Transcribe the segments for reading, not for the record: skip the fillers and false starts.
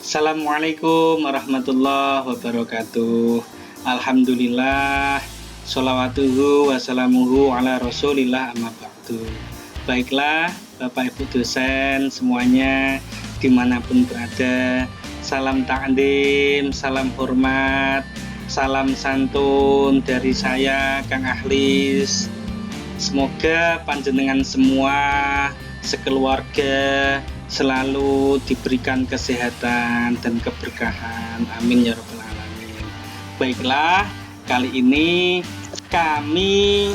Assalamualaikum warahmatullahi wabarakatuh. Alhamdulillah, sholawatuhu wassalamuhu ala rasulillah amma ba'du. Baiklah Bapak Ibu dosen semuanya dimanapun berada, salam ta'zim, salam hormat, salam santun dari saya Kang Ahlis. Semoga panjenengan semua sekeluarga selalu diberikan kesehatan dan keberkahan. Amin ya rabbal alamin. Baiklah, kali ini kami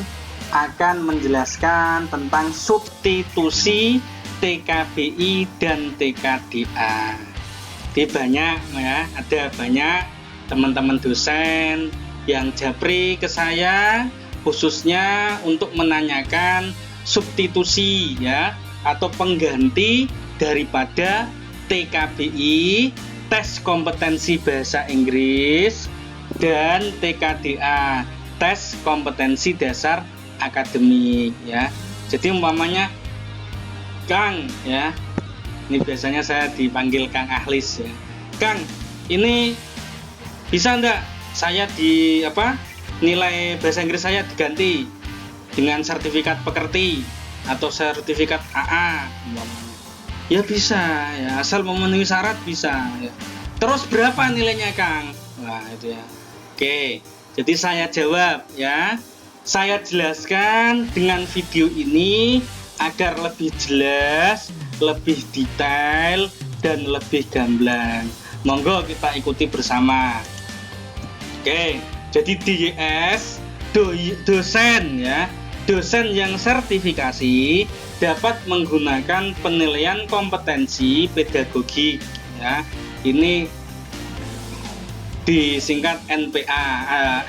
akan menjelaskan tentang substitusi TKBI dan TKDA. Jadi banyak ya, ada banyak teman-teman dosen yang japri ke saya khususnya untuk menanyakan substitusi ya atau pengganti daripada TKBI, tes kompetensi bahasa Inggris, dan TKDA, tes kompetensi dasar akademik ya. Jadi umpamanya Kang ya, ini biasanya saya dipanggil Kang Ahlis ya. Kang, ini bisa enggak saya nilai bahasa Inggris saya diganti dengan sertifikat pekerti atau sertifikat AA umpamanya. Ya bisa ya, asal memenuhi syarat bisa ya. Terus berapa nilainya Kang? Nah itu ya. Oke, jadi saya jawab ya. Saya jelaskan dengan video ini agar lebih jelas, lebih detail, dan lebih gamblang. Monggo kita ikuti bersama. Oke, jadi DYS dosen ya. Dosen yang sertifikasi dapat menggunakan penilaian kompetensi pedagogik ya. Ini disingkat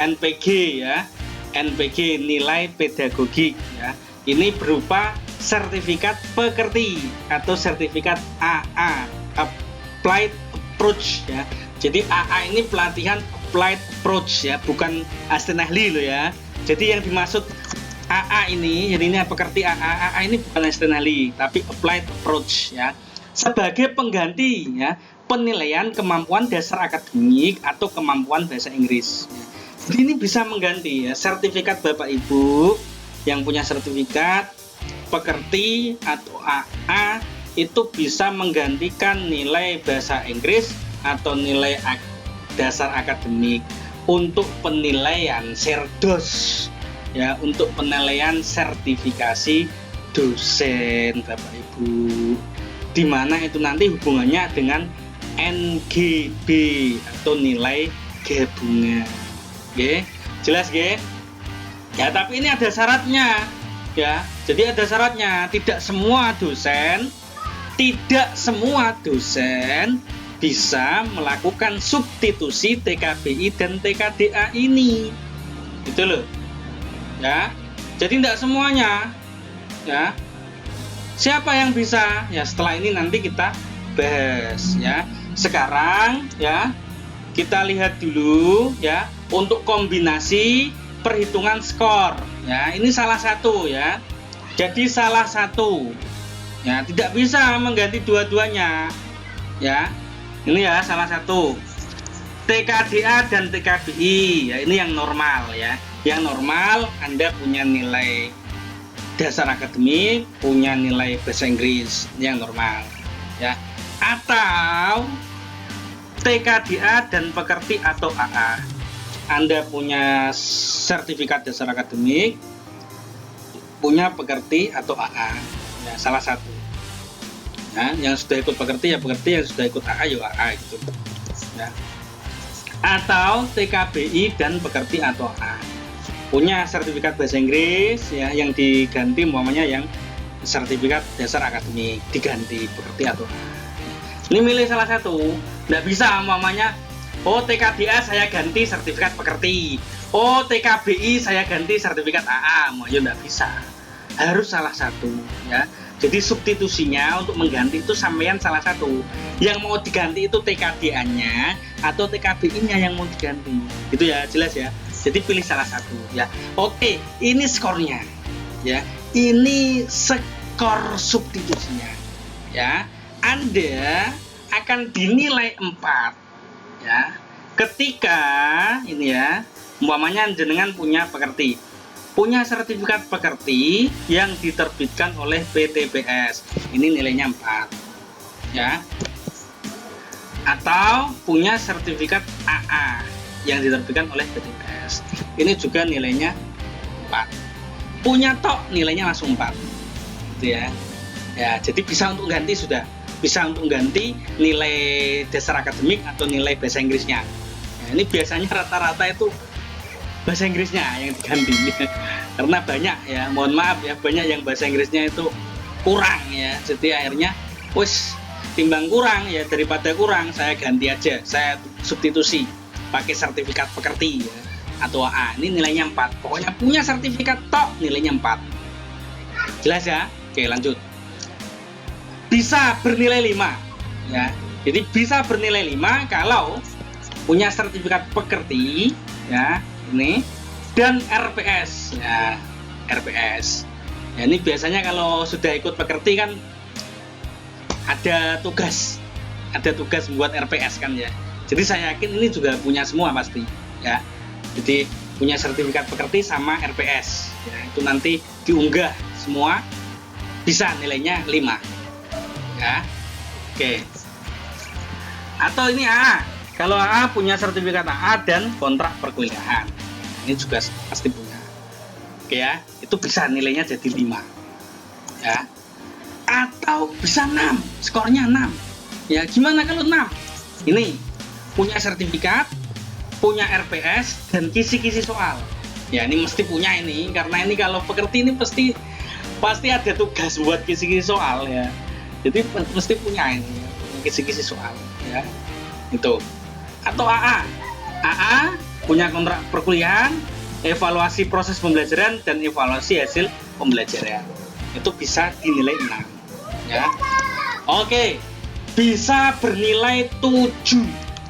NPG ya. NPG nilai pedagogik ya. Ini berupa sertifikat pekerti atau sertifikat AA Applied Approach ya. Jadi AA ini pelatihan Applied Approach ya, bukan asisten ahli loh ya. Jadi yang dimaksud AA ini, jadi ini pekerti AA ini bukan asisten ahli, tapi applied approach ya. Sebagai pengganti ya, penilaian kemampuan dasar akademik atau kemampuan bahasa Inggris. Jadi ini bisa mengganti ya, sertifikat Bapak Ibu yang punya sertifikat pekerti atau AA itu bisa menggantikan nilai bahasa Inggris atau nilai dasar akademik untuk penilaian serdos. Ya, untuk penilaian sertifikasi dosen Bapak Ibu, di mana itu nanti hubungannya dengan NGB atau nilai gabungan. Oke, jelas ya? Ya, tapi ini ada syaratnya ya. Jadi ada syaratnya, tidak semua dosen bisa melakukan substitusi TKBI dan TKDA ini. Gitu loh. Ya, jadi tidak semuanya ya. Siapa yang bisa? Ya setelah ini nanti kita bahas ya. Sekarang ya kita lihat dulu ya untuk kombinasi perhitungan skor ya. Ini salah satu ya. Jadi salah satu ya, tidak bisa mengganti dua-duanya ya. Ini ya salah satu. TKDA dan TKBI ya, ini yang normal ya. Yang normal Anda punya nilai dasar akademik, punya nilai bahasa Inggris, ini yang normal ya. Atau TKDA dan pekerti atau AA, Anda punya sertifikat dasar akademik, punya pekerti atau AA ya, salah satu ya. Yang sudah ikut pekerti ya pekerti, yang sudah ikut AA ya AA gitu ya. Atau TKBI dan pekerti atau AA punya sertifikat bahasa Inggris ya, yang diganti umpamanya yang sertifikat dasar akademik diganti pekerti atau ini milih salah satu. Nggak bisa umpamanya TKDA saya ganti sertifikat pekerti, TKBI saya ganti sertifikat AA, ya nggak bisa, harus salah satu ya. Jadi substitusinya untuk mengganti itu sampean salah satu. Yang mau diganti itu TKDA-nya atau TKBI-nya yang mau diganti. Itu ya, jelas ya. Jadi pilih salah satu ya. Oke, ini skornya ya. Ini skor substitusinya ya. akan dinilai 4 ya ketika ini ya, umpamanya jenengan punya sertifikat pekerti yang diterbitkan oleh PTBS, ini nilainya 4 ya, atau punya sertifikat AA yang diterbitkan oleh PTBS, ini juga nilainya 4. Punya tok nilainya langsung 4 gitu ya. Ya, jadi bisa untuk ganti nilai dasar akademik atau nilai bahasa Inggrisnya. Nah, ini biasanya rata-rata itu bahasa Inggrisnya yang diganti karena banyak ya, mohon maaf ya, banyak yang bahasa Inggrisnya itu kurang ya, jadi akhirnya timbang kurang ya, daripada kurang saya ganti aja, saya substitusi pakai sertifikat pekerti ya, atau AA, ini nilainya 4, pokoknya punya sertifikat tok nilainya 4. Jelas ya? Oke, lanjut. Bisa bernilai 5 ya, jadi bisa bernilai 5 kalau punya sertifikat pekerti ya, ini, dan RPS ya, RPS ya, ini biasanya kalau sudah ikut pekerti kan ada tugas buat RPS kan ya, jadi saya yakin ini juga punya semua pasti ya, jadi punya sertifikat pekerti sama RPS ya, itu nanti diunggah semua, bisa nilainya 5 ya. Oke, atau ini AA, kalau AA punya sertifikat AA dan kontrak perkuliahan, ini juga pasti punya. Oke ya, itu bisa nilainya jadi 5 ya, atau bisa 6, skornya 6 ya. Gimana kalau 6? Ini punya sertifikat, punya RPS, dan kisi-kisi soal ya, ini mesti punya ini, karena ini kalau pekerti ini pasti ada tugas buat kisi-kisi soal ya, jadi mesti punya ini kisi-kisi soal ya, itu. Atau AA punya kontrak perkuliahan, evaluasi proses pembelajaran, dan evaluasi hasil pembelajaran, itu bisa dinilai 6 ya. Oke, bisa bernilai 7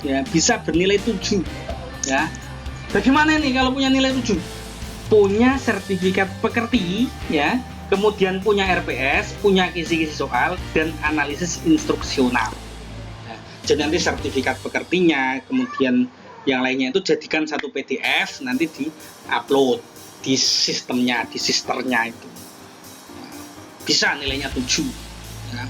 ya, bisa bernilai 7 ya. Bagaimana nih kalau punya nilai 7? Punya sertifikat pekerti ya, kemudian punya RPS, punya kisi-kisi soal, dan analisis instruksional. Nah, jadi nanti sertifikat pekertinya, kemudian yang lainnya itu jadikan satu PDF, nanti di-upload di sistemnya, di sisternya itu. Nah, bisa nilainya 7. Ya.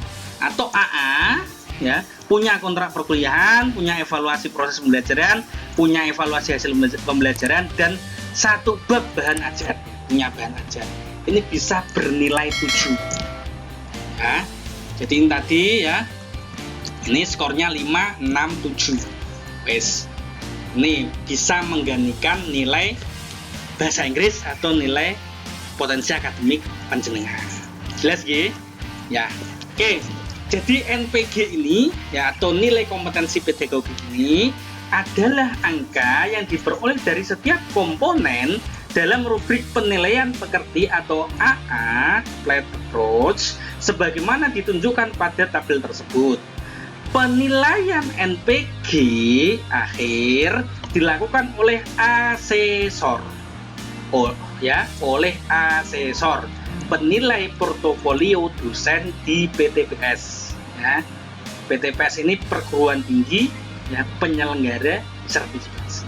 Atau AA, ya, punya kontrak perkuliahan, punya evaluasi proses pembelajaran, punya evaluasi hasil pembelajaran, dan satu bab bahan ajar, punya bahan ajar. Ini bisa bernilai 7 ya. Jadi ini tadi ya, ini skornya 5, 6, 7 wes. Ini bisa menggantikan nilai bahasa Inggris atau nilai potensi akademik panjenengan. Jelas ya? Ya. Oke, jadi NPG ini ya, atau nilai kompetensi pedagogik ini adalah angka yang diperoleh dari setiap komponen dalam rubrik penilaian pekerti atau AA Applied Approach sebagaimana ditunjukkan pada tabel tersebut. Penilaian NPG akhir dilakukan oleh asesor. Oleh asesor penilai portofolio dosen di PTBS ya. PTBS ini perguruan tinggi ya, penyelenggara sertifikasi.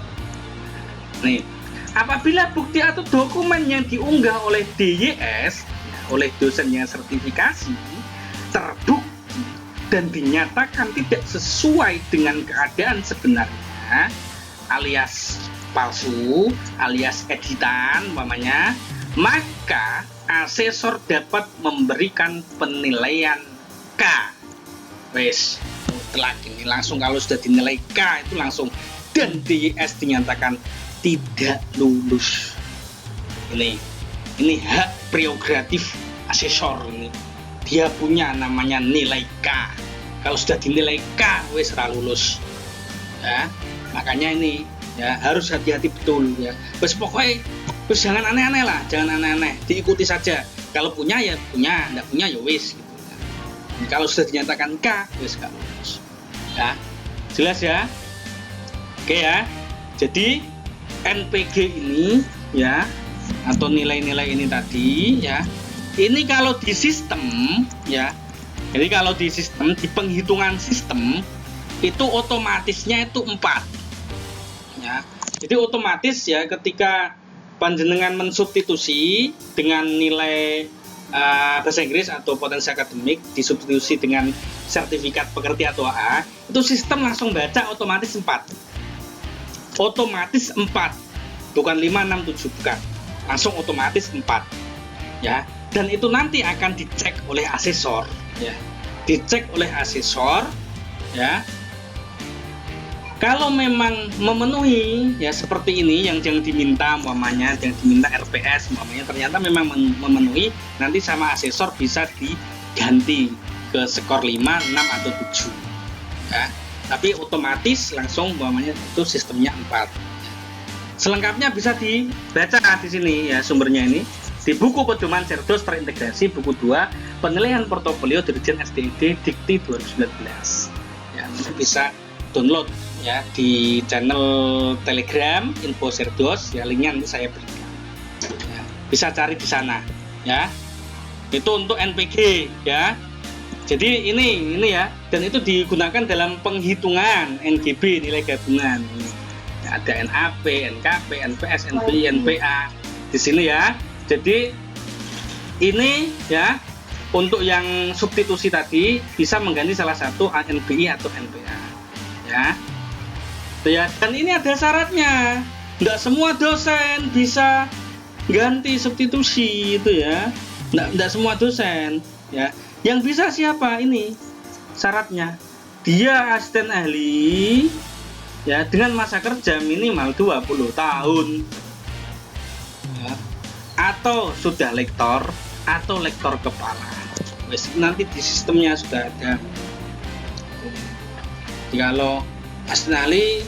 Nih, apabila bukti atau dokumen yang diunggah oleh DYS, oleh dosen yang sertifikasi, terbukti dan dinyatakan tidak sesuai dengan keadaan sebenarnya, alias palsu, alias editan umpamanya, maka asesor dapat memberikan penilaian K. Wes, mutlak ini langsung, kalau sudah dinilai K itu langsung, dan DYS dinyatakan tidak lulus. Ini hak prerogatif asesor ini. Dia punya namanya nilai K. Kalau sudah dinilai K, wes ra lulus. Ya, makanya ini ya harus hati-hati betul ya. Wes pokoknya wes jangan aneh-aneh lah, jangan aneh-aneh, diikuti saja. Kalau punya ya punya, enggak punya ya wes gitu. Ya. Kalau sudah dinyatakan K, wes gak lulus. Ya, jelas ya. Oke ya. Jadi NPG ini ya, atau nilai-nilai ini tadi ya, ini kalau di sistem ya, jadi kalau di sistem, di penghitungan sistem itu otomatisnya itu 4 ya. Jadi otomatis ya ketika panjenengan mensubstitusi dengan nilai bahasa Inggris atau potensi akademik disubstitusi dengan sertifikat pekerti atau AA, itu sistem langsung baca otomatis 4. Otomatis 4. Bukan 5, 6, 7 bukan. Langsung otomatis 4. Ya. Dan itu nanti akan dicek oleh asesor ya. Dicek oleh asesor ya. Kalau memang memenuhi ya seperti ini yang diminta umpamanya, yang diminta RPS umpamanya ternyata memang memenuhi, nanti sama asesor bisa diganti ke skor 5, 6 atau 7 ya. Tapi otomatis langsung umpamanya itu sistemnya 4. Selengkapnya bisa dibaca di sini ya sumbernya ini di buku pedoman Cerdos terintegrasi buku 2 penilaian portofolio Dirjen SDID Dikti 2019 ya. Bisa download ya di channel Telegram Info Cerdos ya, linknya nanti saya berikan ya, bisa cari di sana ya. Itu untuk NPG ya. Jadi ini ya, dan itu digunakan dalam penghitungan NGB nilai gabungan ya, ada NAP, NKP, NPS, NPI, NPA di sini ya. Jadi ini ya untuk yang substitusi tadi bisa mengganti salah satu NBI atau NPA ya. Ya, dan ini ada syaratnya. Nggak semua dosen bisa ganti substitusi itu ya. Nggak semua dosen ya. Yang bisa siapa ini? Syaratnya dia asisten ahli ya dengan masa kerja minimal 20 tahun. Ya. Atau sudah lektor atau lektor kepala. Nanti di sistemnya sudah ada. Jadi kalau asisten ahli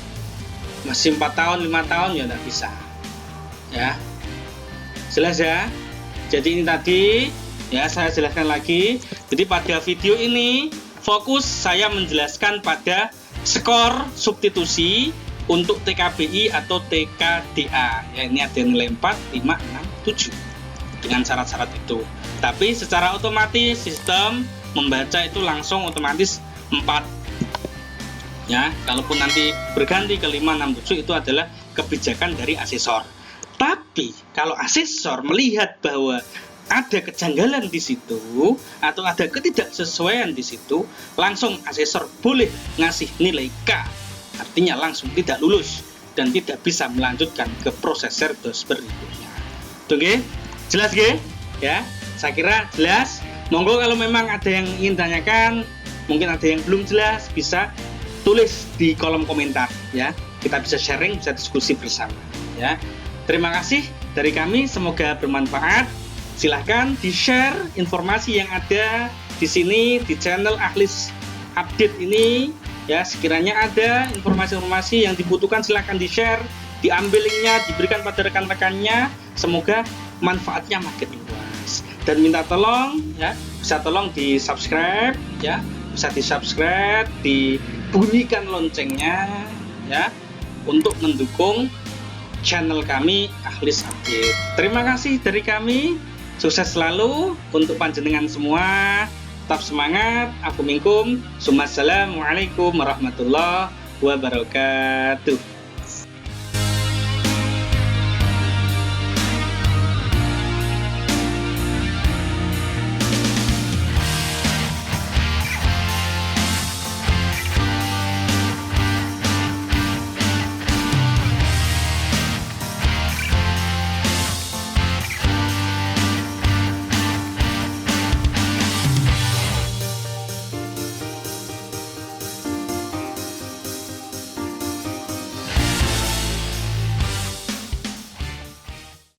masih 4 tahun, 5 tahun ya tidak bisa ya. Jelas ya. Jadi ini tadi ya saya jelaskan lagi. Jadi pada video ini fokus saya menjelaskan pada skor substitusi untuk TKBI atau TKDA ya. Ini ada nilai 4, 5, 6, 7 dengan syarat-syarat itu. Tapi secara otomatis sistem membaca itu langsung otomatis 4 ya. Kalaupun nanti berganti ke 5, 6, 7 itu adalah kebijakan dari asesor. Tapi kalau asesor melihat bahwa ada kejanggalan di situ atau ada ketidaksesuaian di situ, langsung asesor boleh ngasih nilai K. Artinya langsung tidak lulus dan tidak bisa melanjutkan ke proses Cerdos berikutnya. Oke? Jelas ge? Ya, saya kira jelas. Monggo kalau memang ada yang ingin tanyakan, mungkin ada yang belum jelas, bisa tulis di kolom komentar ya. Kita bisa sharing, bisa diskusi bersama ya. Terima kasih dari kami, semoga bermanfaat. Silahkan di-share informasi yang ada di sini di channel Ahlis Update ini ya. Sekiranya ada informasi-informasi yang dibutuhkan silahkan di-share, diambil linknya, diberikan pada rekan-rekannya. Semoga manfaatnya makin luas. Dan minta tolong ya, bisa tolong di-subscribe ya, bisa di-subscribe, bunyikan loncengnya ya untuk mendukung channel kami Ahlis Update. Terima kasih dari kami, sukses selalu untuk panjenengan semua, tetap semangat. Aku minkum. Assalamualaikum warahmatullahi wabarakatuh.